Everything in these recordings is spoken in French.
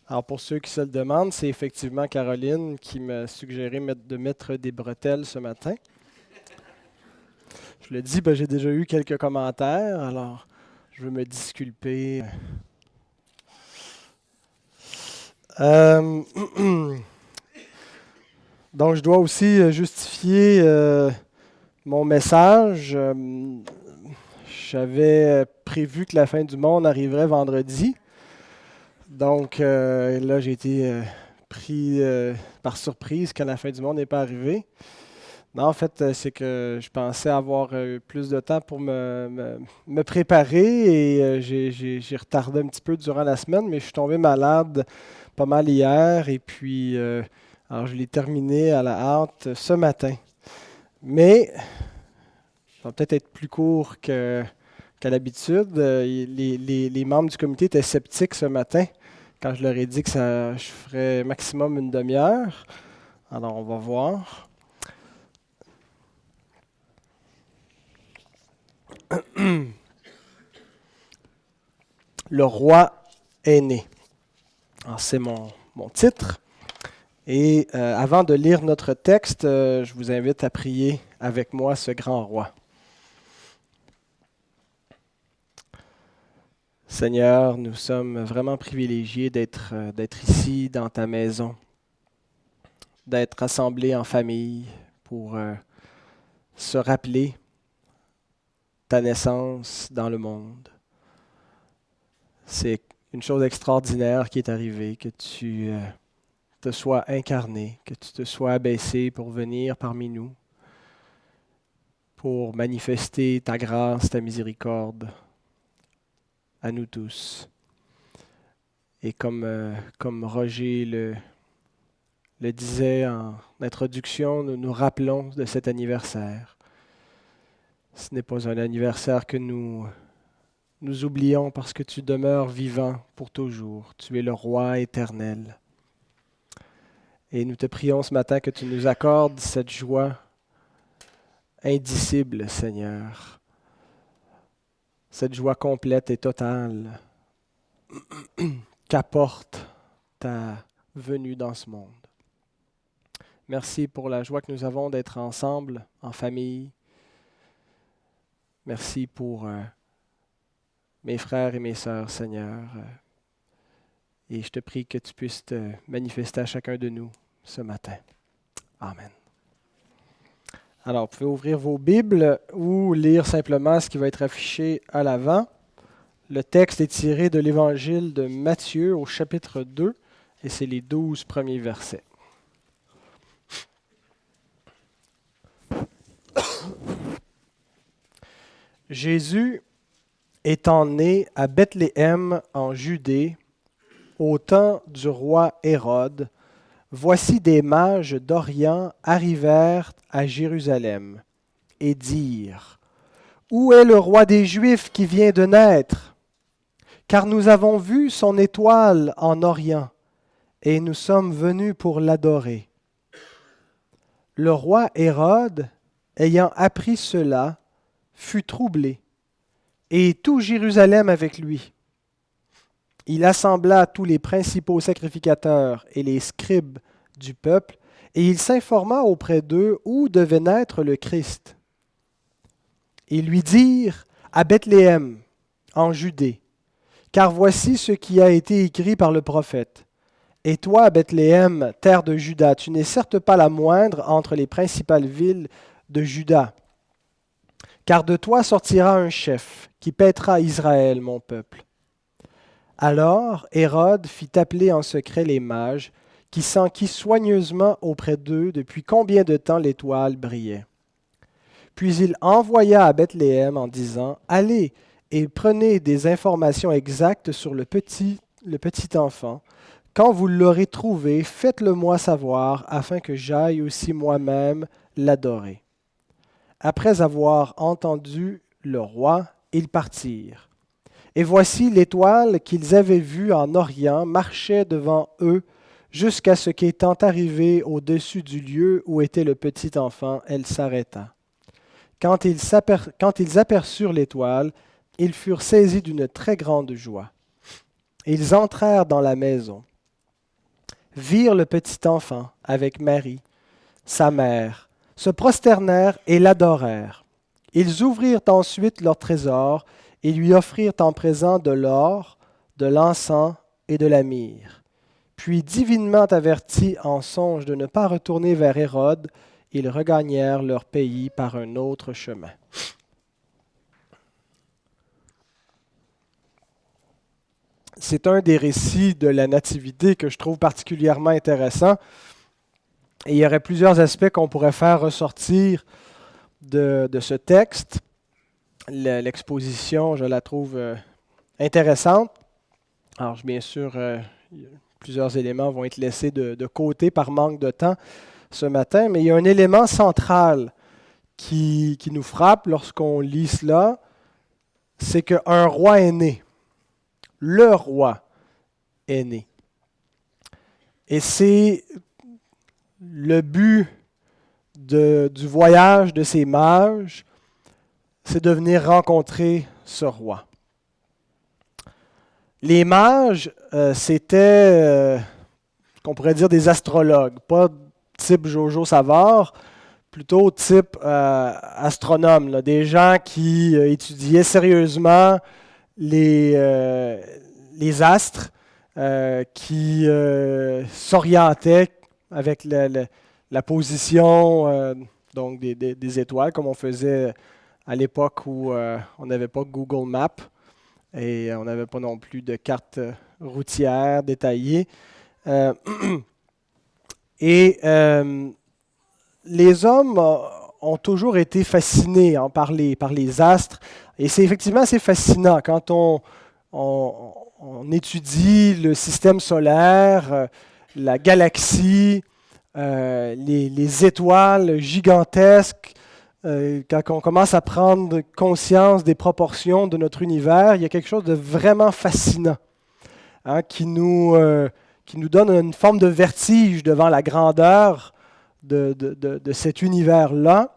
Alors, pour ceux qui se le demandent, c'est effectivement Caroline qui m'a suggéré de mettre des bretelles ce matin. Je le dis, j'ai déjà eu quelques commentaires, alors je veux me disculper. Euh, donc, je dois aussi justifier mon message. J'avais prévu que la fin du monde arriverait vendredi. Donc, là, j'ai été pris par surprise quand la fin du monde n'est pas arrivée. Non, en fait, c'est que je pensais avoir plus de temps pour me préparer et j'ai retardé un petit peu durant la semaine, mais je suis tombé malade pas mal hier et puis alors je l'ai terminé à la hâte ce matin. Mais ça va peut-être être plus court qu'à l'habitude. Les membres du comité étaient sceptiques ce matin quand je leur ai dit que je ferais maximum une demi-heure. Alors, on va voir. Le roi est né. Alors, c'est mon titre. Et avant de lire notre texte, je vous invite à prier avec moi ce grand roi. Seigneur, nous sommes vraiment privilégiés d'être ici dans ta maison, d'être rassemblés en famille pour se rappeler ta naissance dans le monde. C'est une chose extraordinaire qui est arrivée, que tu te sois incarné, que tu te sois abaissé pour venir parmi nous, pour manifester ta grâce, ta miséricorde à nous tous. Et comme Roger le disait en introduction, nous nous rappelons de cet anniversaire. Ce n'est pas un anniversaire que nous oublions parce que tu demeures vivant pour toujours. Tu es le roi éternel. Et nous te prions ce matin que tu nous accordes cette joie indicible, Seigneur. Cette joie complète et totale qu'apporte ta venue dans ce monde. Merci pour la joie que nous avons d'être ensemble, en famille. Merci pour mes frères et mes sœurs, Seigneur. Et je te prie que tu puisses te manifester à chacun de nous ce matin. Amen. Alors, vous pouvez ouvrir vos Bibles ou lire simplement ce qui va être affiché à l'avant. Le texte est tiré de l'Évangile de Matthieu au chapitre 2 et c'est les 12 premiers versets. Jésus étant né à Bethléem en Judée, au temps du roi Hérode, voici des mages d'Orient arrivèrent à Jérusalem et dirent : Où est le roi des Juifs qui vient de naître ? Car nous avons vu son étoile en Orient et nous sommes venus pour l'adorer. Le roi Hérode, ayant appris cela, fut troublé, et tout Jérusalem avec lui. Il assembla tous les principaux sacrificateurs et les scribes du peuple, et il s'informa auprès d'eux où devait naître le Christ. Ils lui dirent : à Bethléem, en Judée, car voici ce qui a été écrit par le prophète. Et toi, Bethléem, terre de Juda, tu n'es certes pas la moindre entre les principales villes de Juda, car de toi sortira un chef qui paîtra Israël, mon peuple. Alors Hérode fit appeler en secret les mages, qui s'enquit soigneusement auprès d'eux depuis combien de temps l'étoile brillait. Puis il envoya à Bethléem en disant : Allez et prenez des informations exactes sur le petit enfant. Quand vous l'aurez trouvé, faites-le-moi savoir, afin que j'aille aussi moi-même l'adorer. Après avoir entendu le roi, ils partirent. Et voici l'étoile qu'ils avaient vue en Orient marchait devant eux jusqu'à ce qu'étant arrivée au-dessus du lieu où était le petit enfant, elle s'arrêta. Quand ils aperçurent l'étoile, ils furent saisis d'une très grande joie. Ils entrèrent dans la maison, virent le petit enfant avec Marie, sa mère, se prosternèrent et l'adorèrent. Ils ouvrirent ensuite leur trésor et lui offrirent en présent de l'or, de l'encens et de la myrrhe. Puis, divinement avertis en songe de ne pas retourner vers Hérode, ils regagnèrent leur pays par un autre chemin. C'est un des récits de la Nativité que je trouve particulièrement intéressant. Et il y aurait plusieurs aspects qu'on pourrait faire ressortir de ce texte. L'exposition, je la trouve intéressante. Alors, bien sûr, plusieurs éléments vont être laissés de côté par manque de temps ce matin, mais il y a un élément central qui nous frappe lorsqu'on lit cela, c'est qu'un roi est né. Le roi est né. Et c'est le but du voyage de ces mages, c'est de venir rencontrer ce roi. Les mages, c'était, qu'on pourrait dire, des astrologues, pas type Jojo Savard, plutôt type astronome, là, des gens qui étudiaient sérieusement les astres, qui s'orientaient avec la position donc des étoiles, comme on faisait à l'époque où on n'avait pas Google Maps et on n'avait pas non plus de carte routière détaillée. Les hommes ont toujours été fascinés par les astres. Et c'est effectivement assez fascinant quand on étudie le système solaire, la galaxie, les étoiles gigantesques. Quand on commence à prendre conscience des proportions de notre univers, il y a quelque chose de vraiment fascinant qui nous donne une forme de vertige devant la grandeur de cet univers-là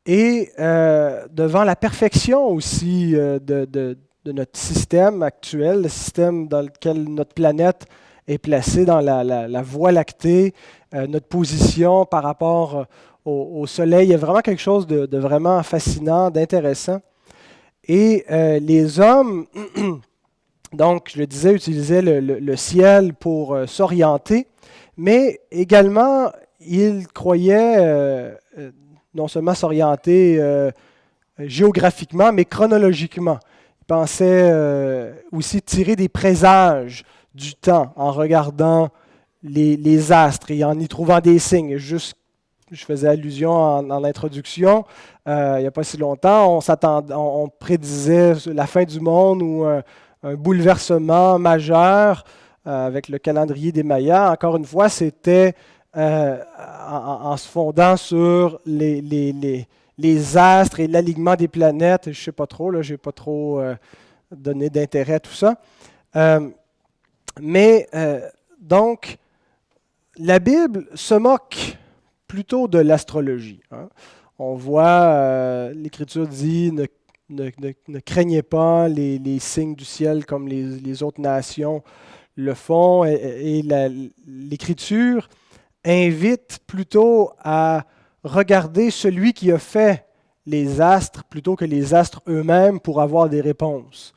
et devant la perfection aussi de notre système actuel, le système dans lequel notre planète est placée dans la Voie lactée, notre position par rapport au Soleil. Il y a vraiment quelque chose de vraiment fascinant, d'intéressant. Et les hommes, donc, je le disais, utilisaient le ciel pour s'orienter, mais également, ils croyaient non seulement s'orienter géographiquement, mais chronologiquement. Ils pensaient aussi tirer des présages du temps en regardant les astres et en y trouvant des signes. Juste, je faisais allusion en introduction, il n'y a pas si longtemps, on prédisait la fin du monde ou un bouleversement majeur avec le calendrier des Mayas. Encore une fois, c'était en se fondant sur les astres et l'alignement des planètes. Je ne sais pas trop, je n'ai pas trop donné d'intérêt à tout ça. Donc, la Bible se moque plutôt de l'astrologie. On voit, l'Écriture dit, ne craignez pas les signes du ciel comme les autres nations le font. Et l'Écriture invite plutôt à regarder celui qui a fait les astres plutôt que les astres eux-mêmes pour avoir des réponses.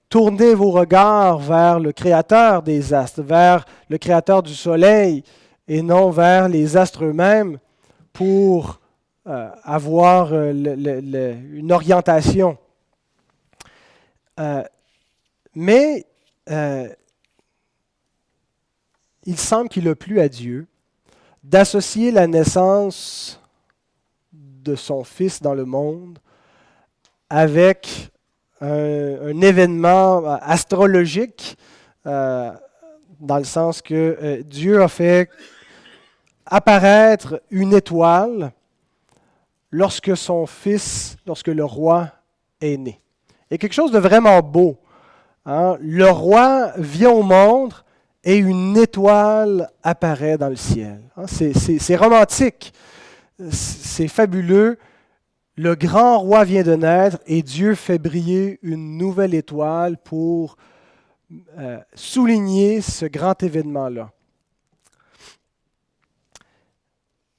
Tournez vos regards vers le Créateur des astres, vers le Créateur du Soleil, et non vers les astres eux-mêmes pour avoir une orientation. Mais il semble qu'il a plu à Dieu d'associer la naissance de son Fils dans le monde avec un événement astrologique, dans le sens que Dieu a fait apparaître une étoile lorsque son Fils, lorsque le roi est né. Il y a quelque chose de vraiment beau. Le roi vient au monde et une étoile apparaît dans le ciel. C'est romantique, c'est fabuleux. Le grand roi vient de naître et Dieu fait briller une nouvelle étoile pour souligner ce grand événement-là.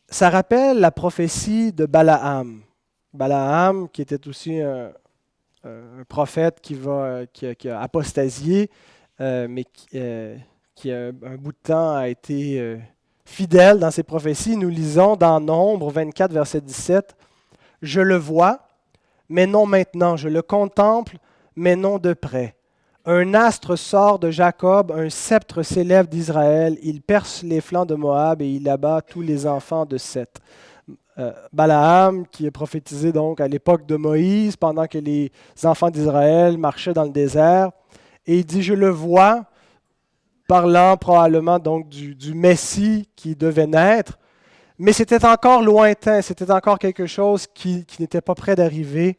Ça rappelle la prophétie de Balaam. Balaam, qui était aussi un prophète qui a apostasié, mais qui a un bout de temps a été fidèle dans ses prophéties. Nous lisons dans Nombre 24, verset 17, « Je le vois, mais non maintenant. Je le contemple, mais non de près. Un astre sort de Jacob, un sceptre s'élève d'Israël. Il perce les flancs de Moab et il abat tous les enfants de Seth. » Balaam, qui est prophétisé donc à l'époque de Moïse, pendant que les enfants d'Israël marchaient dans le désert. Et il dit, je le vois, parlant probablement donc du Messie qui devait naître, mais c'était encore lointain, c'était encore quelque chose qui n'était pas près d'arriver.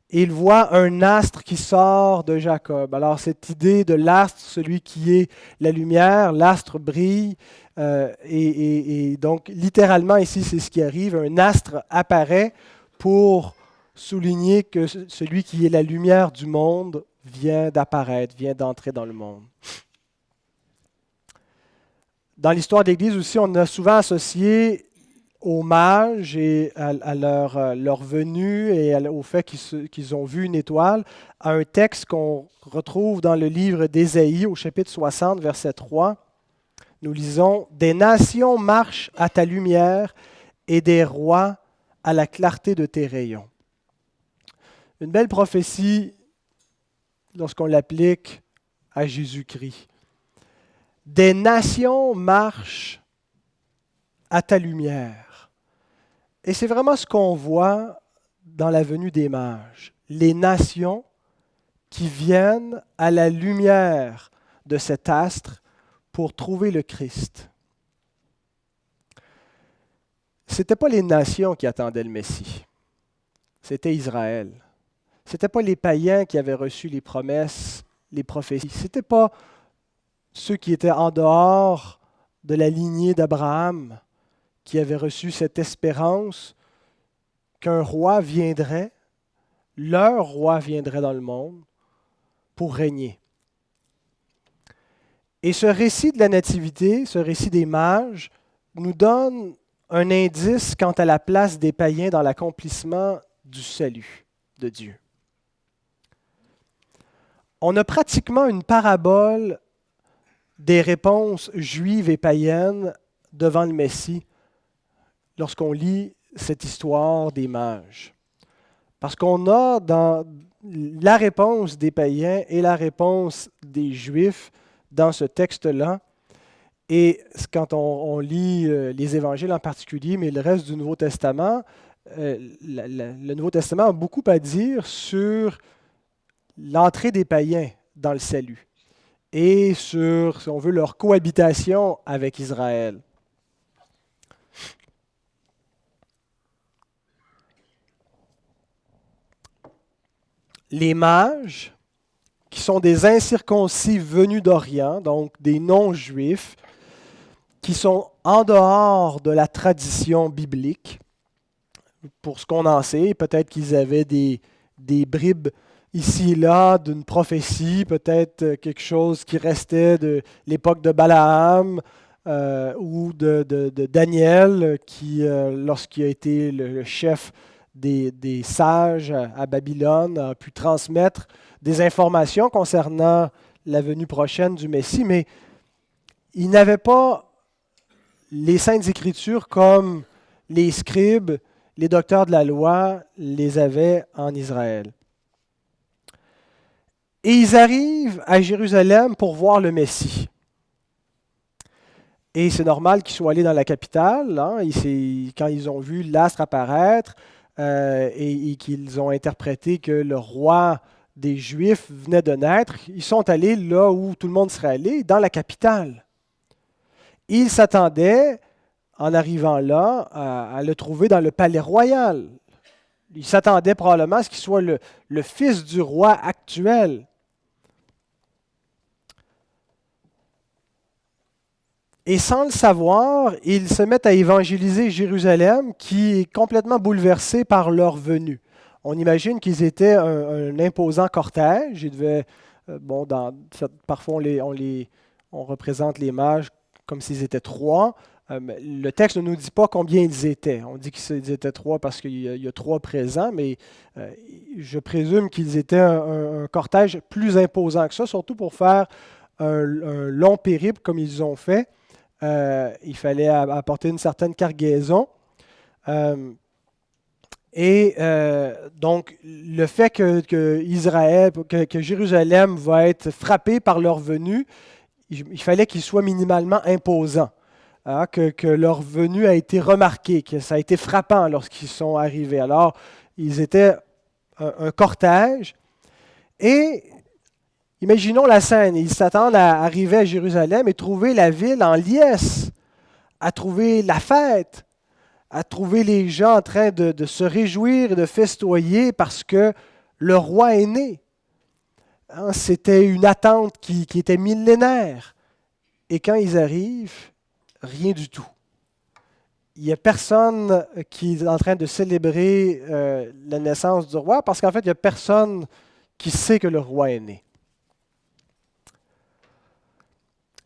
Et il voit un astre qui sort de Jacob. Alors cette idée de l'astre, celui qui est la lumière, l'astre brille, et donc littéralement ici c'est ce qui arrive, un astre apparaît pour souligner que celui qui est la lumière du monde vient d'apparaître, vient d'entrer dans le monde. Dans l'histoire de l'Église aussi, on a souvent associé aux mages et à leur venue et au fait qu'ils ont vu une étoile, à un texte qu'on retrouve dans le livre d'Ésaïe au chapitre 60, verset 3. Nous lisons « Des nations marchent à ta lumière et des rois à la clarté de tes rayons. » Une belle prophétie lorsqu'on l'applique à Jésus-Christ. Des nations marchent à ta lumière. Et c'est vraiment ce qu'on voit dans la venue des mages. Les nations qui viennent à la lumière de cet astre pour trouver le Christ. Ce n'étaient pas les nations qui attendaient le Messie. C'était Israël. Ce n'étaient pas les païens qui avaient reçu les promesses, les prophéties. Ce n'étaient pas ceux qui étaient en dehors de la lignée d'Abraham qui avaient reçu cette espérance qu'un roi viendrait, leur roi viendrait dans le monde pour régner. Et ce récit de la Nativité, ce récit des mages, nous donne un indice quant à la place des païens dans l'accomplissement du salut de Dieu. On a pratiquement une parabole des réponses juives et païennes devant le Messie lorsqu'on lit cette histoire des mages. Parce qu'on a dans la réponse des païens et la réponse des Juifs dans ce texte-là. Et quand on lit les évangiles en particulier, mais le reste du Nouveau Testament, le Nouveau Testament a beaucoup à dire sur l'entrée des païens dans le salut et sur, si on veut, leur cohabitation avec Israël. Les mages, qui sont des incirconcis venus d'Orient, donc des non-juifs, qui sont en dehors de la tradition biblique, pour ce qu'on en sait. Peut-être qu'ils avaient des bribes ici et là d'une prophétie, peut-être quelque chose qui restait de l'époque de Balaam ou de Daniel, qui, lorsqu'il a été le chef des sages à Babylone, a pu transmettre des informations concernant la venue prochaine du Messie, mais il n'avait pas les Saintes Écritures comme les scribes, les docteurs de la loi les avaient en Israël. Et ils arrivent à Jérusalem pour voir le Messie. Et c'est normal qu'ils soient allés dans la capitale, hein, quand ils ont vu l'astre apparaître et qu'ils ont interprété que le roi des Juifs venait de naître, ils sont allés là où tout le monde serait allé, dans la capitale. Ils s'attendaient, en arrivant là, à le trouver dans le palais royal. Ils s'attendaient probablement à ce qu'il soit le fils du roi actuel. Et sans le savoir, ils se mettent à évangéliser Jérusalem, qui est complètement bouleversée par leur venue. On imagine qu'ils étaient un imposant cortège. Ils devaient, parfois on représente les mages comme s'ils étaient trois. Mais le texte ne nous dit pas combien ils étaient. On dit qu'ils étaient trois parce qu'il y a trois présents, mais je présume qu'ils étaient un cortège plus imposant que ça, surtout pour faire un long périple comme ils ont fait. Il fallait apporter une certaine cargaison. Donc, le fait que Jérusalem va être frappée par leur venue, il fallait qu'ils soient minimalement imposants, hein, que leur venue a été remarquée, que ça a été frappant lorsqu'ils sont arrivés. Alors, ils étaient un cortège et imaginons la scène. Ils s'attendent à arriver à Jérusalem et trouver la ville en liesse, à trouver la fête, à trouver les gens en train de se réjouir et de festoyer parce que le roi est né. Hein, c'était une attente qui était millénaire. Et quand ils arrivent, rien du tout. Il n'y a personne qui est en train de célébrer la naissance du roi parce qu'en fait, il n'y a personne qui sait que le roi est né.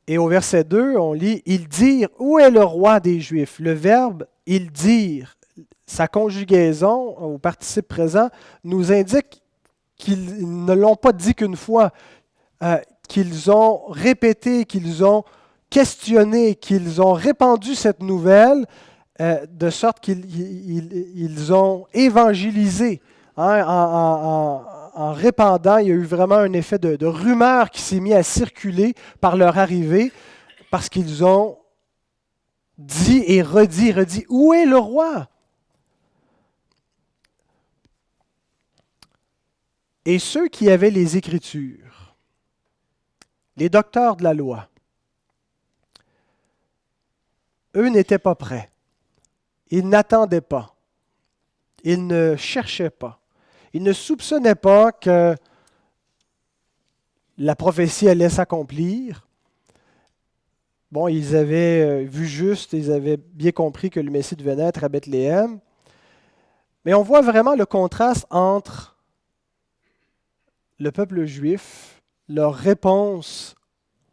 Et au verset 2, on lit « Ils dirent, où est le roi des Juifs ?» Le verbe « ils dirent », sa conjugaison au participe présent, nous indique qu'ils ne l'ont pas dit qu'une fois, qu'ils ont répété, qu'ils ont questionné, qu'ils ont répandu cette nouvelle, de sorte qu'ils ont évangélisé. Hein, en répandant, il y a eu vraiment un effet de rumeur qui s'est mis à circuler par leur arrivée, parce qu'ils ont dit et redit, où est le roi? Et ceux qui avaient les Écritures, les docteurs de la loi, eux n'étaient pas prêts. Ils n'attendaient pas. Ils ne cherchaient pas. Ils ne soupçonnaient pas que la prophétie allait s'accomplir. Bon, ils avaient vu juste, ils avaient bien compris que le Messie devait naître à Bethléem. Mais on voit vraiment le contraste entre le peuple juif, leur réponse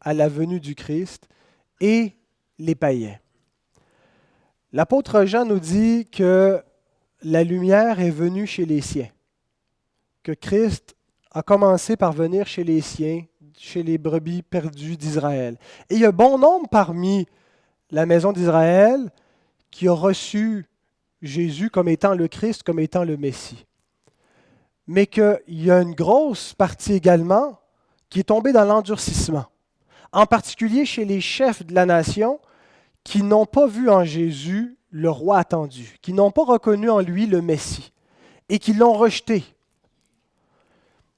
à la venue du Christ, et les païens. L'apôtre Jean nous dit que la lumière est venue chez les siens, que Christ a commencé par venir chez les siens, chez les brebis perdues d'Israël. Et il y a bon nombre parmi la maison d'Israël qui a reçu Jésus comme étant le Christ, comme étant le Messie. Mais qu'il y a une grosse partie également qui est tombée dans l'endurcissement, en particulier chez les chefs de la nation qui n'ont pas vu en Jésus le roi attendu, qui n'ont pas reconnu en lui le Messie et qui l'ont rejeté.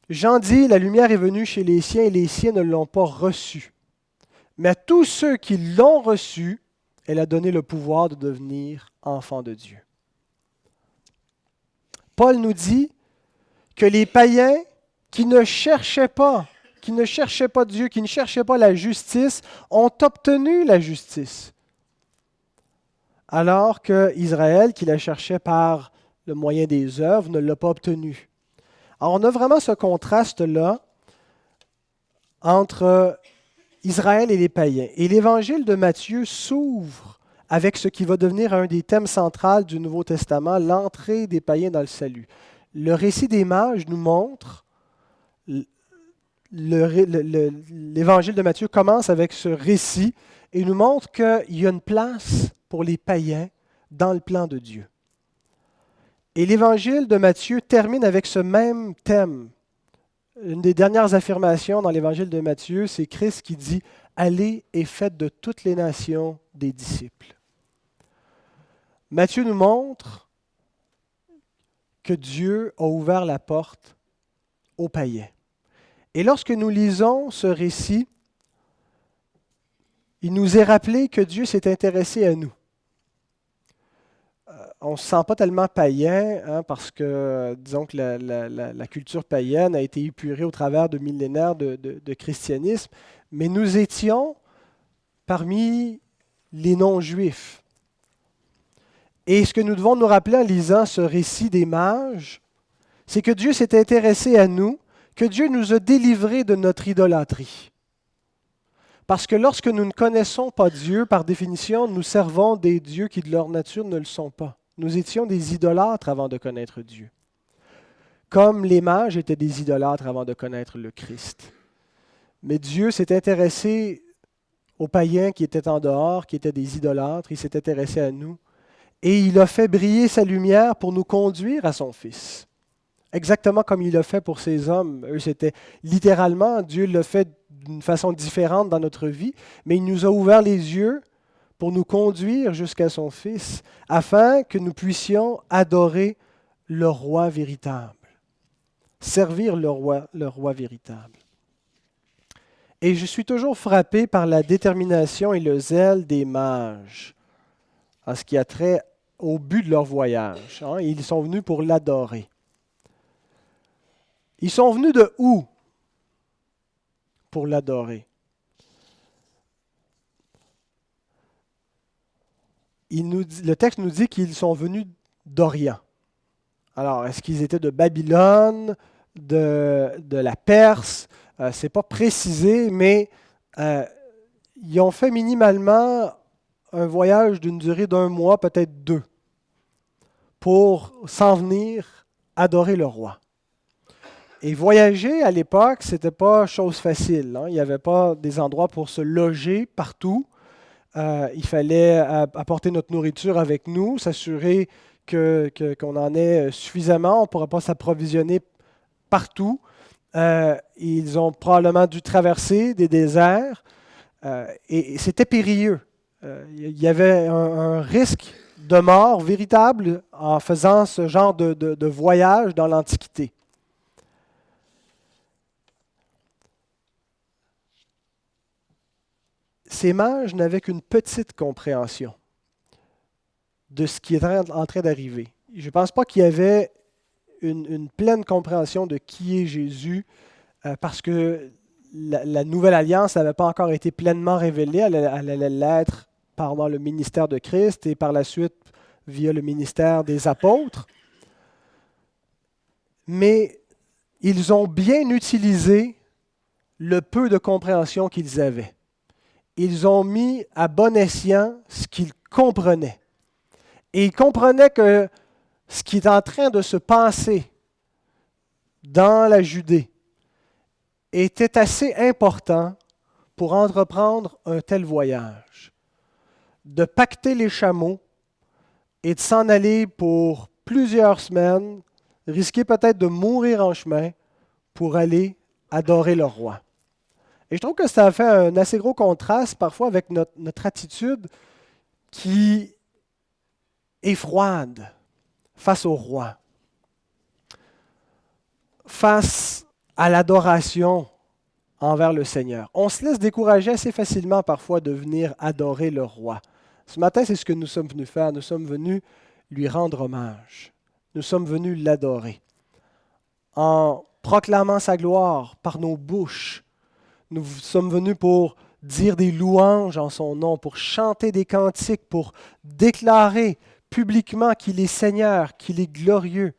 Jean dit, la lumière est venue chez les siens et les siens ne l'ont pas reçue. Mais à tous ceux qui l'ont reçue, elle a donné le pouvoir de devenir enfants de Dieu. Paul nous dit que les païens qui ne cherchaient pas Dieu, qui ne cherchaient pas la justice, ont obtenu la justice. Alors que Israël, qui la cherchait par le moyen des œuvres, ne l'a pas obtenue. Alors on a vraiment ce contraste-là entre Israël et les païens. Et l'évangile de Matthieu s'ouvre avec ce qui va devenir un des thèmes centraux du Nouveau Testament, l'entrée des païens dans le salut. Le récit des mages nous montre, l'évangile de Matthieu commence avec ce récit et nous montre qu'il y a une place pour les païens dans le plan de Dieu. Et l'évangile de Matthieu termine avec ce même thème. Une des dernières affirmations dans l'évangile de Matthieu, c'est Christ qui dit « Allez et faites de toutes les nations des disciples ». Matthieu nous montre que Dieu a ouvert la porte aux païens. Et lorsque nous lisons ce récit, il nous est rappelé que Dieu s'est intéressé à nous. On ne se sent pas tellement païen, hein, parce que, disons que la culture païenne a été épurée au travers de millénaires de christianisme, mais nous étions parmi les non-juifs. Et ce que nous devons nous rappeler en lisant ce récit des mages, c'est que Dieu s'est intéressé à nous, que Dieu nous a délivrés de notre idolâtrie. Parce que lorsque nous ne connaissons pas Dieu, par définition, nous servons des dieux qui de leur nature ne le sont pas. Nous étions des idolâtres avant de connaître Dieu. Comme les mages étaient des idolâtres avant de connaître le Christ. Mais Dieu s'est intéressé aux païens qui étaient en dehors, qui étaient des idolâtres. Il s'est intéressé à nous. Et il a fait briller sa lumière pour nous conduire à son Fils. Exactement comme il l'a fait pour ces hommes. Eux, c'était littéralement, Dieu l'a fait d'une façon différente dans notre vie, mais il nous a ouvert les yeux pour nous conduire jusqu'à son Fils, afin que nous puissions adorer le roi véritable, servir le roi véritable. Et je suis toujours frappé par la détermination et le zèle des mages en ce qui a trait au but de leur voyage. Ils sont venus pour l'adorer. Ils sont venus de où pour l'adorer? Le texte nous dit qu'ils sont venus d'Orient. Alors, est-ce qu'ils étaient de Babylone, de la Perse? Ce n'est pas précisé, mais ils ont fait minimalement un voyage d'une durée d'1 mois, peut-être 2, pour s'en venir adorer le roi. Et voyager à l'époque, ce n'était pas chose facile. Il n'y avait pas des endroits pour se loger partout. Il fallait apporter notre nourriture avec nous, s'assurer qu'on en ait suffisamment. On ne pourra pas s'approvisionner partout. Ils ont probablement dû traverser des déserts et c'était périlleux. Il y avait un risque de mort véritable en faisant ce genre de voyage dans l'Antiquité. Ces mages n'avaient qu'une petite compréhension de ce qui est en train d'arriver. Je ne pense pas qu'il y avait une pleine compréhension de qui est Jésus, parce que la nouvelle alliance n'avait pas encore été pleinement révélée. Elle allait l'être pendant le ministère de Christ et par la suite via le ministère des apôtres. Mais ils ont bien utilisé le peu de compréhension qu'ils avaient. Ils ont mis à bon escient ce qu'ils comprenaient. Et ils comprenaient que ce qui est en train de se passer dans la Judée était assez important pour entreprendre un tel voyage. De pacter les chameaux et de s'en aller pour plusieurs semaines, risquer peut-être de mourir en chemin pour aller adorer le roi. Et je trouve que ça fait un assez gros contraste parfois avec notre attitude qui est froide face au roi, face à l'adoration envers le Seigneur. On se laisse décourager assez facilement parfois de venir adorer le roi. Ce matin, c'est ce que nous sommes venus faire. Nous sommes venus lui rendre hommage. Nous sommes venus l'adorer. En proclamant sa gloire par nos bouches, nous sommes venus pour dire des louanges en son nom, pour chanter des cantiques, pour déclarer publiquement qu'il est Seigneur, qu'il est glorieux.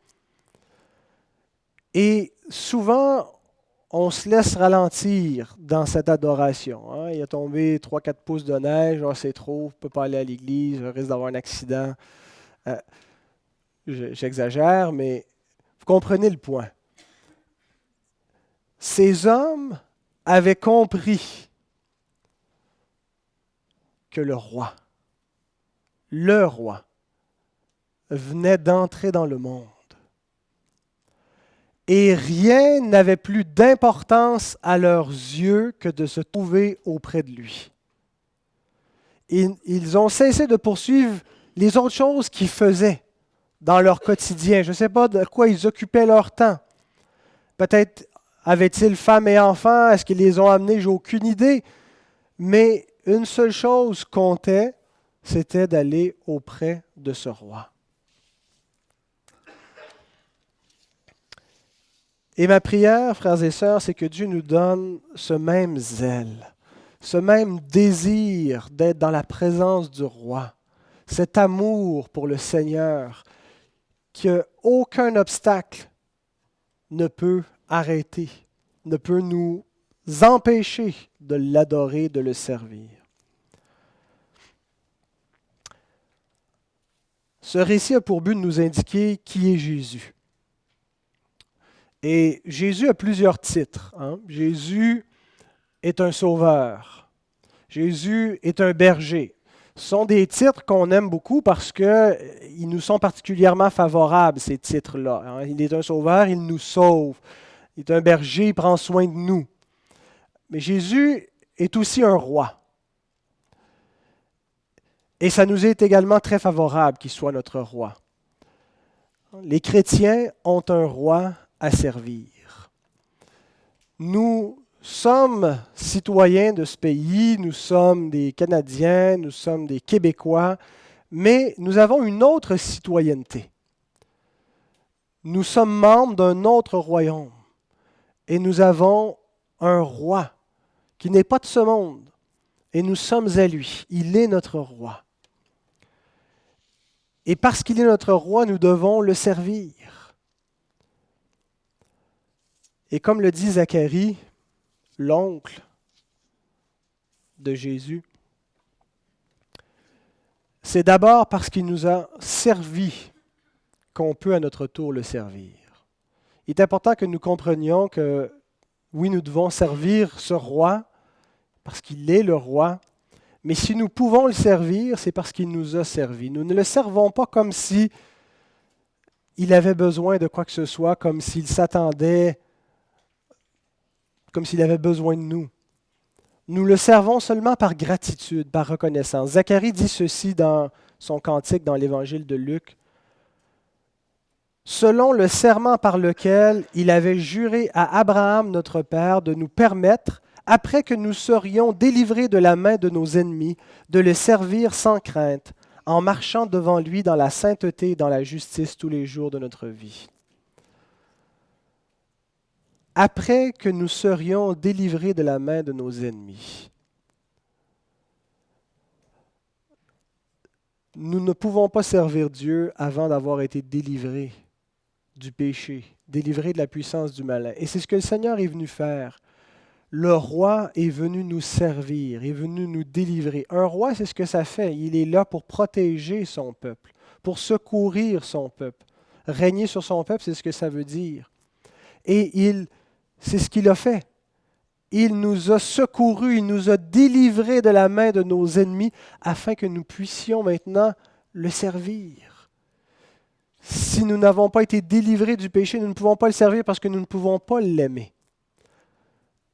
Et souvent, on se laisse ralentir dans cette adoration. Il a tombé 3-4 pouces de neige, c'est trop, je ne peux pas aller à l'église, je risque d'avoir un accident. J'exagère, mais vous comprenez le point. Ces hommes avaient compris que le roi, venait d'entrer dans le monde. Et rien n'avait plus d'importance à leurs yeux que de se trouver auprès de lui. Ils ont cessé de poursuivre les autres choses qu'ils faisaient dans leur quotidien. Je ne sais pas de quoi ils occupaient leur temps. Peut-être avaient-ils femmes et enfants? Est-ce qu'ils les ont amenés? Je n'ai aucune idée. Mais une seule chose comptait, c'était d'aller auprès de ce roi. Et ma prière, frères et sœurs, c'est que Dieu nous donne ce même zèle, ce même désir d'être dans la présence du roi, cet amour pour le Seigneur qu'aucun obstacle ne peut arrêter, ne peut nous empêcher de l'adorer, de le servir. Ce récit a pour but de nous indiquer qui est Jésus. Et Jésus a plusieurs titres. Jésus est un sauveur. Jésus est un berger. Ce sont des titres qu'on aime beaucoup parce qu'ils nous sont particulièrement favorables, ces titres-là. Il est un sauveur, il nous sauve. Il est un berger, il prend soin de nous. Mais Jésus est aussi un roi. Et ça nous est également très favorable qu'il soit notre roi. Les chrétiens ont un roi à servir. Nous sommes citoyens de ce pays, nous sommes des Canadiens, nous sommes des Québécois, mais nous avons une autre citoyenneté. Nous sommes membres d'un autre royaume et nous avons un roi qui n'est pas de ce monde et nous sommes à lui. Il est notre roi. Et parce qu'il est notre roi, nous devons le servir. Et comme le dit Zacharie, l'oncle de Jésus, c'est d'abord parce qu'il nous a servi qu'on peut à notre tour le servir. Il est important que nous comprenions que oui, nous devons servir ce roi parce qu'il est le roi, mais si nous pouvons le servir, c'est parce qu'il nous a servi. Nous ne le servons pas comme si il avait besoin de quoi que ce soit, comme s'il s'attendait, comme s'il avait besoin de nous. Nous le servons seulement par gratitude, par reconnaissance. Zacharie dit ceci dans son cantique dans l'Évangile de Luc. Selon le serment par lequel il avait juré à Abraham notre Père de nous permettre, après que nous serions délivrés de la main de nos ennemis, de le servir sans crainte, en marchant devant lui dans la sainteté et dans la justice tous les jours de notre vie. Après que nous serions délivrés de la main de nos ennemis. Nous ne pouvons pas servir Dieu avant d'avoir été délivrés du péché, délivrés de la puissance du malin. Et c'est ce que le Seigneur est venu faire. Le roi est venu nous servir, est venu nous délivrer. Un roi, c'est ce que ça fait. Il est là pour protéger son peuple, pour secourir son peuple. Régner sur son peuple, c'est ce que ça veut dire. Et c'est ce qu'il a fait. Il nous a secourus, il nous a délivrés de la main de nos ennemis afin que nous puissions maintenant le servir. Si nous n'avons pas été délivrés du péché, nous ne pouvons pas le servir parce que nous ne pouvons pas l'aimer.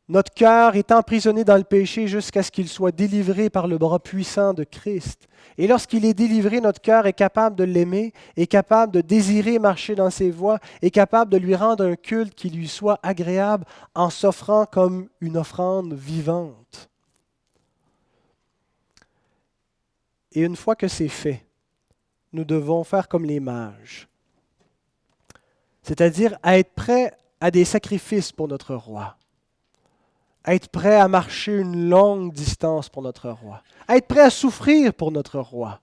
Notre cœur est emprisonné dans le péché jusqu'à ce qu'il soit délivré par le bras puissant de Christ. Et lorsqu'il est délivré, notre cœur est capable de l'aimer, est capable de désirer marcher dans ses voies, est capable de lui rendre un culte qui lui soit agréable en s'offrant comme une offrande vivante. Et une fois que c'est fait, nous devons faire comme les mages, c'est-à-dire à être prêts à des sacrifices pour notre roi. Être prêt à marcher une longue distance pour notre roi. Être prêt à souffrir pour notre roi.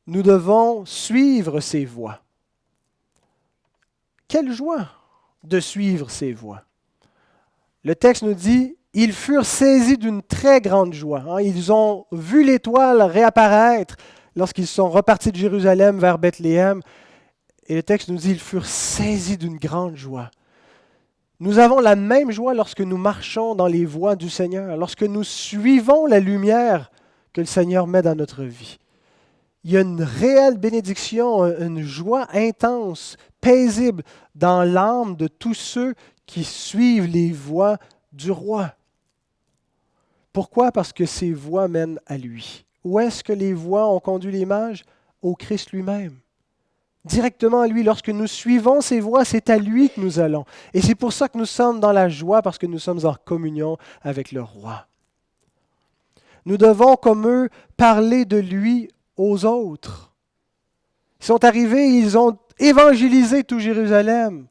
Nous devons suivre ses voies. Quelle joie de suivre ses voies. Le texte nous dit, ils furent saisis d'une très grande joie. Ils ont vu l'étoile réapparaître lorsqu'ils sont repartis de Jérusalem vers Bethléem. Et le texte nous dit, ils furent saisis d'une grande joie. Nous avons la même joie lorsque nous marchons dans les voies du Seigneur, lorsque nous suivons la lumière que le Seigneur met dans notre vie. Il y a une réelle bénédiction, une joie intense, paisible dans l'âme de tous ceux qui suivent les voies du roi. Pourquoi? Parce que ces voies mènent à lui. Où est-ce que les voies ont conduit les mages? Au Christ lui-même. Directement à lui. Lorsque nous suivons ses voies, c'est à lui que nous allons. Et c'est pour ça que nous sommes dans la joie, parce que nous sommes en communion avec le roi. Nous devons, comme eux, parler de lui aux autres. Ils sont arrivés, ils ont évangélisé tout Jérusalem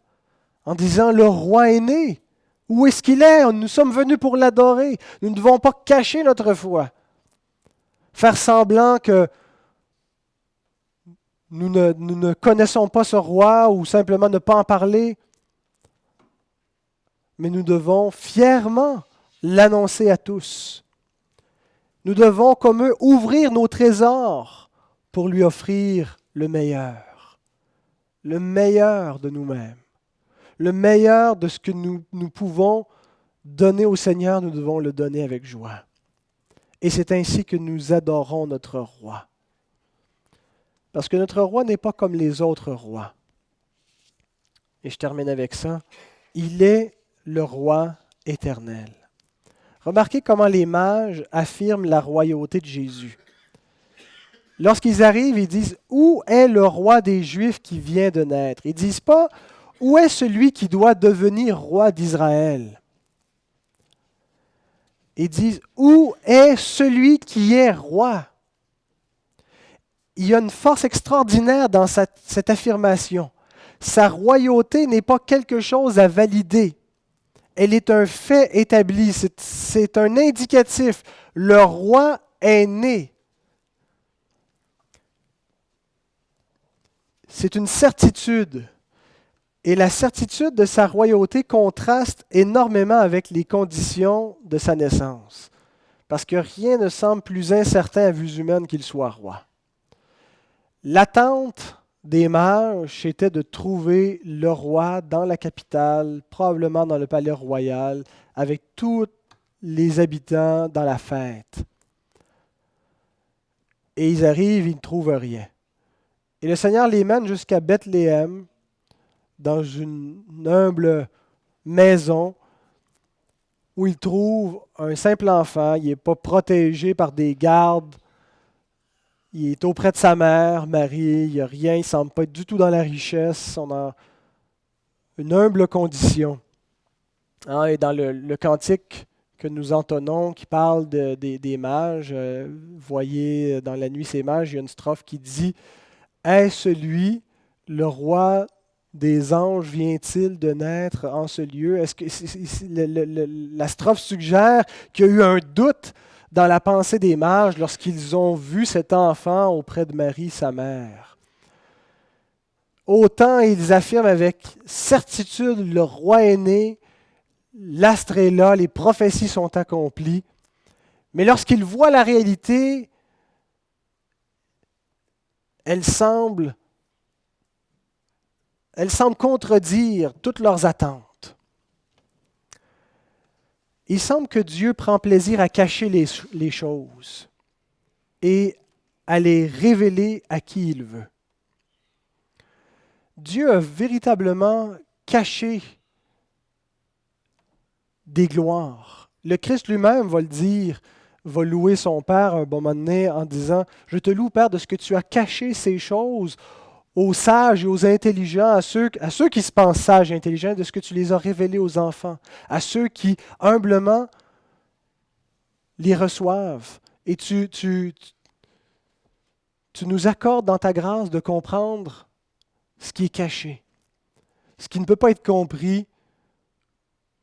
en disant « Le roi est né ». Où est-ce qu'il est? Nous sommes venus pour l'adorer. Nous ne devons pas cacher notre foi. Faire semblant que nous ne connaissons pas ce roi ou simplement ne pas en parler. Mais nous devons fièrement l'annoncer à tous. Nous devons, comme eux, ouvrir nos trésors pour lui offrir le meilleur de nous-mêmes, le meilleur de ce que nous pouvons donner au Seigneur, nous devons le donner avec joie. Et c'est ainsi que nous adorons notre roi. Parce que notre roi n'est pas comme les autres rois. Et je termine avec ça. Il est le roi éternel. Remarquez comment les mages affirment la royauté de Jésus. Lorsqu'ils arrivent, ils disent « Où est le roi des Juifs qui vient de naître ?» Ils ne disent pas « Où est celui qui doit devenir roi d'Israël ?» Ils disent « Où est celui qui est roi ?» Il y a une force extraordinaire dans cette affirmation. Sa royauté n'est pas quelque chose à valider. Elle est un fait établi, c'est un indicatif. Le roi est né. C'est une certitude. Et la certitude de sa royauté contraste énormément avec les conditions de sa naissance. Parce que rien ne semble plus incertain à vue humaine qu'il soit roi. L'attente des mages, c'était de trouver le roi dans la capitale, probablement dans le palais royal, avec tous les habitants dans la fête. Et ils arrivent, ils ne trouvent rien. Et le Seigneur les mène jusqu'à Bethléem, dans une humble maison, où ils trouvent un simple enfant. Il n'est pas protégé par des gardes. Il est auprès de sa mère, Marie, il n'y a rien, il ne semble pas être du tout dans la richesse, on a une humble condition. Et dans le cantique que nous entonnons, qui parle des mages, voyez dans la nuit ces mages, il y a une strophe qui dit « Est-ce lui, le roi des anges, vient-il de naître en ce lieu? » Est-ce que la strophe suggère qu'il y a eu un doute dans la pensée des mages lorsqu'ils ont vu cet enfant auprès de Marie, sa mère. Autant ils affirment avec certitude, le roi est né, l'astre est là, les prophéties sont accomplies. Mais lorsqu'ils voient la réalité, elle semble contredire toutes leurs attentes. Il semble que Dieu prend plaisir à cacher les choses et à les révéler à qui il veut. Dieu a véritablement caché des gloires. Le Christ lui-même va le dire, va louer son Père un bon moment donné en disant « Je te loue, Père, de ce que tu as caché ces choses aux sages et aux intelligents, à ceux qui se pensent sages et intelligents, de ce que tu les as révélés aux enfants, à ceux qui humblement les reçoivent. Et tu nous accordes dans ta grâce de comprendre ce qui est caché, ce qui ne peut pas être compris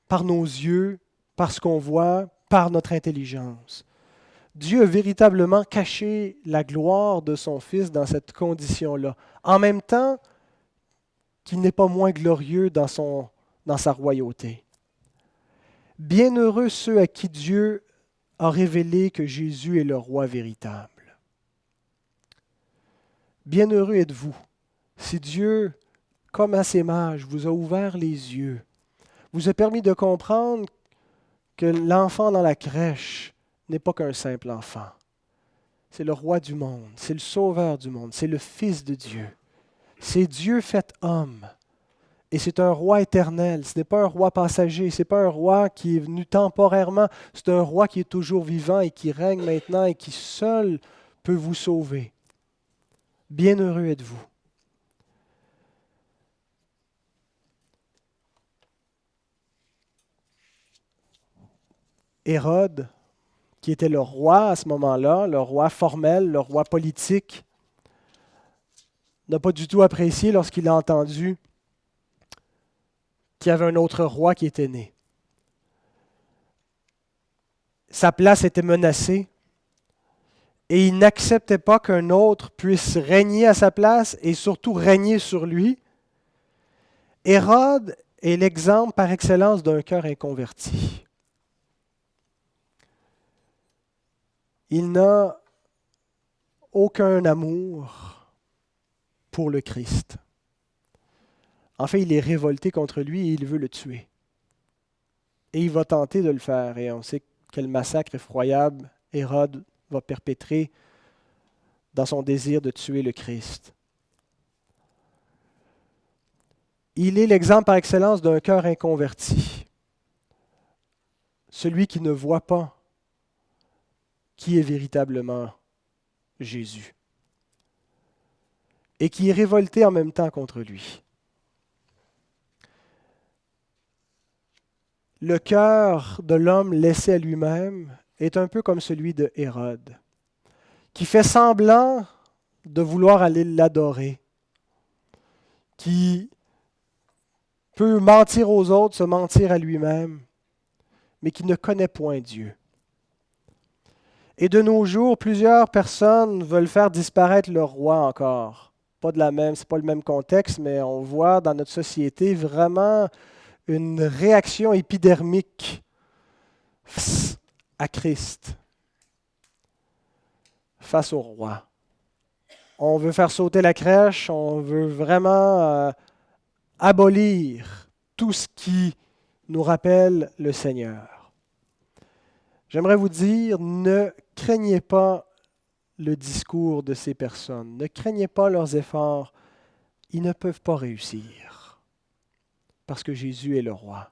par nos yeux, par ce qu'on voit, par notre intelligence. » Dieu a véritablement caché la gloire de son Fils dans cette condition-là. En même temps qu'il n'est pas moins glorieux dans sa royauté. Bienheureux ceux à qui Dieu a révélé que Jésus est le roi véritable. Bienheureux êtes-vous si Dieu, comme à ses mages, vous a ouvert les yeux, vous a permis de comprendre que l'enfant dans la crèche n'est pas qu'un simple enfant. C'est le roi du monde, c'est le sauveur du monde, c'est le Fils de Dieu. C'est Dieu fait homme. Et c'est un roi éternel. Ce n'est pas un roi passager, ce n'est pas un roi qui est venu temporairement. C'est un roi qui est toujours vivant et qui règne maintenant et qui seul peut vous sauver. Bienheureux êtes-vous. Hérode, qui était le roi à ce moment-là, le roi formel, le roi politique, n'a pas du tout apprécié lorsqu'il a entendu qu'il y avait un autre roi qui était né. Sa place était menacée et il n'acceptait pas qu'un autre puisse régner à sa place et surtout régner sur lui. Hérode est l'exemple par excellence d'un cœur inconverti. Il n'a aucun amour pour le Christ. En fait, il est révolté contre lui et il veut le tuer. Et il va tenter de le faire. Et on sait quel massacre effroyable Hérode va perpétrer dans son désir de tuer le Christ. Il est l'exemple par excellence d'un cœur inconverti. Celui qui ne voit pas qui est véritablement Jésus. Et qui est révolté en même temps contre lui. Le cœur de l'homme laissé à lui-même est un peu comme celui de Hérode, qui fait semblant de vouloir aller l'adorer, qui peut mentir aux autres, se mentir à lui-même, mais qui ne connaît point Dieu. Et de nos jours, plusieurs personnes veulent faire disparaître le roi encore. Pas de la même, c'est pas le même contexte, mais on voit dans notre société vraiment une réaction épidermique face à Christ, face au roi. On veut faire sauter la crèche, on veut vraiment abolir tout ce qui nous rappelle le Seigneur. J'aimerais vous dire, ne craignez pas le discours de ces personnes, ne craignez pas leurs efforts, ils ne peuvent pas réussir, parce que Jésus est le roi.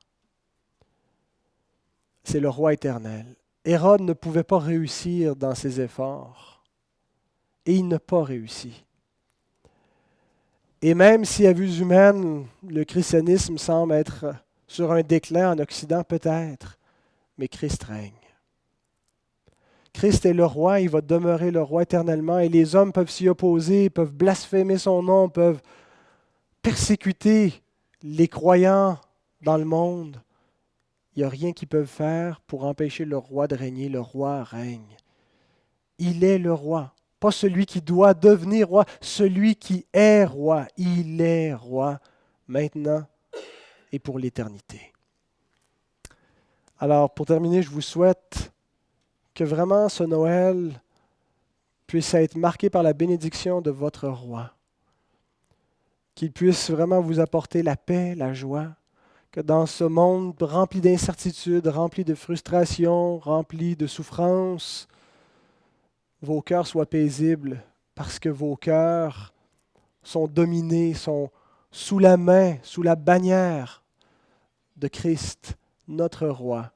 C'est le roi éternel. Hérode ne pouvait pas réussir dans ses efforts, et il n'a pas réussi. Et même si à vue humaine, le christianisme semble être sur un déclin en Occident, peut-être, mais Christ règne. Christ est le roi, il va demeurer le roi éternellement, et les hommes peuvent s'y opposer, peuvent blasphémer son nom, peuvent persécuter les croyants dans le monde. Il n'y a rien qu'ils peuvent faire pour empêcher le roi de régner. Le roi règne. Il est le roi. Pas celui qui doit devenir roi, celui qui est roi. Il est roi maintenant et pour l'éternité. Alors, pour terminer, je vous souhaite que vraiment ce Noël puisse être marqué par la bénédiction de votre roi. Qu'il puisse vraiment vous apporter la paix, la joie, que dans ce monde rempli d'incertitudes, rempli de frustrations, rempli de souffrances, vos cœurs soient paisibles parce que vos cœurs sont dominés, sont sous la main, sous la bannière de Christ, notre roi,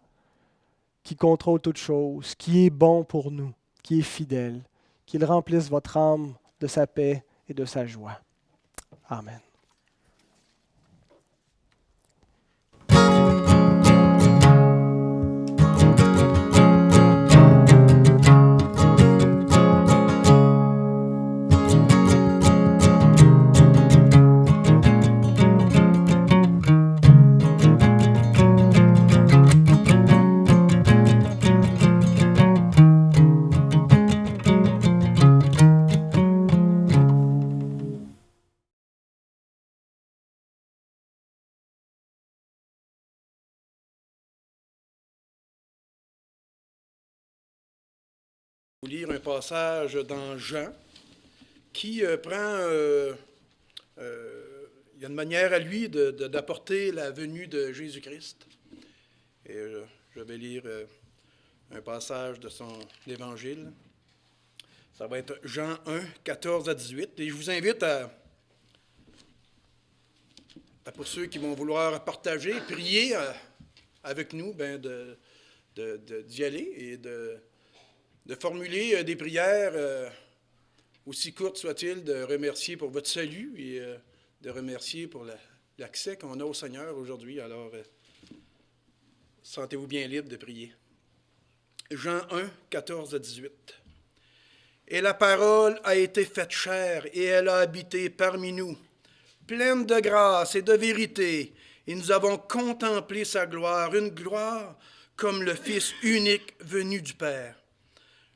qui contrôle toutes choses, qui est bon pour nous, qui est fidèle, qu'il remplisse votre âme de sa paix et de sa joie. Amen. Vous lire un passage dans Jean qui prend, il y a une manière à lui d'apporter la venue de Jésus-Christ. Et je vais lire un passage de son évangile. Ça va être Jean 1, 14 à 18. Et je vous invite pour ceux qui vont vouloir partager, prier avec nous, d'y aller et de formuler des prières, aussi courtes soient-ils, de remercier pour votre salut et de remercier pour l'accès qu'on a au Seigneur aujourd'hui. Alors, sentez-vous bien libre de prier. Jean 1, 14 à 18. Et la parole a été faite chair, et elle a habité parmi nous, pleine de grâce et de vérité, et nous avons contemplé sa gloire, une gloire comme le Fils unique venu du Père.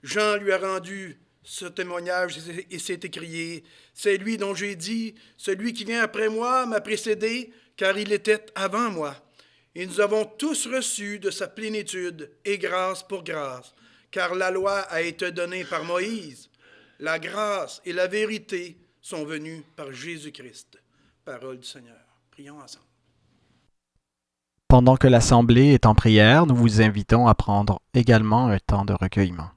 Jean lui a rendu ce témoignage et s'est écrié, « C'est lui dont j'ai dit, celui qui vient après moi m'a précédé, car il était avant moi. » Et nous avons tous reçu de sa plénitude, et grâce pour grâce, car la loi a été donnée par Moïse. La grâce et la vérité sont venues par Jésus-Christ. Parole du Seigneur. Prions ensemble. Pendant que l'Assemblée est en prière, nous vous invitons à prendre également un temps de recueillement.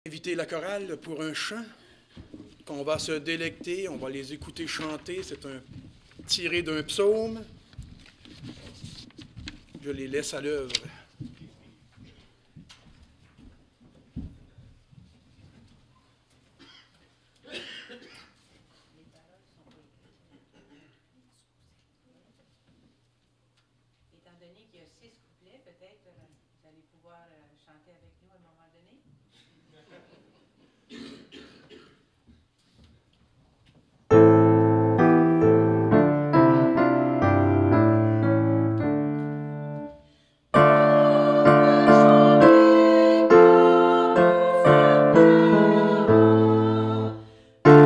Inviter la chorale pour un chant qu'on va se délecter, on va les écouter chanter. C'est un tiré d'un psaume. Je les laisse à l'œuvre. Étant donné qu'il y a 6 couplets, peut-être vous allez pouvoir chanter avec nous à un moment donné. Thank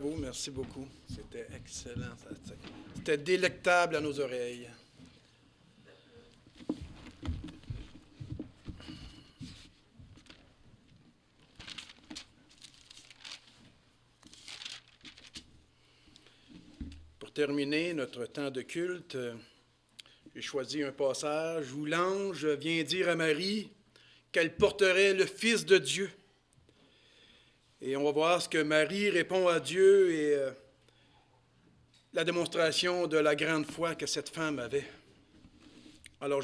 Bravo, merci beaucoup. C'était excellent. C'était délectable à nos oreilles. Pour terminer notre temps de culte, j'ai choisi un passage où l'ange vient dire à Marie qu'elle porterait le Fils de Dieu. Et on va voir ce que Marie répond à Dieu et la démonstration de la grande foi que cette femme avait. Alors,